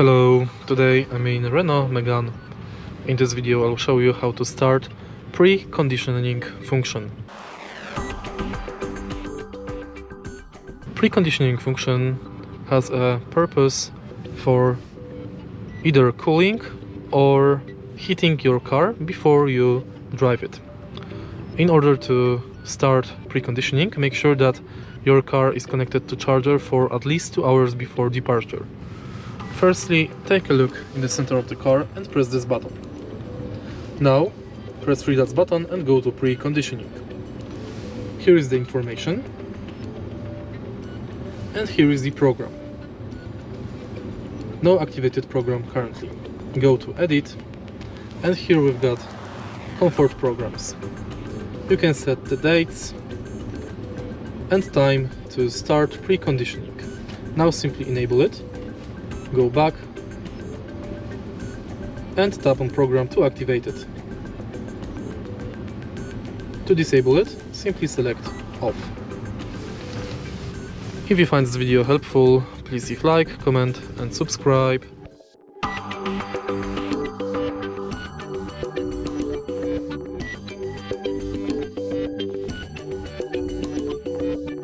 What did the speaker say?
Hello, today I'm in Renault Megane. In this video I'll show you how to start preconditioning function. Preconditioning function has a purpose for either cooling or heating your car before you drive it. In order to start preconditioning, make sure that your car is connected to charger for at least 2 hours before departure. Firstly, take a look in the center of the car and press this button. Now, press 3 dots button and go to preconditioning. Here is the information. And here is the program. No activated program currently. Go to edit, and here we've got comfort programs. You can set the dates and time to start preconditioning. Now simply enable it. Go back and tap on program to activate it. To disable it, simply select off. If you find this video helpful, please leave like, comment and subscribe.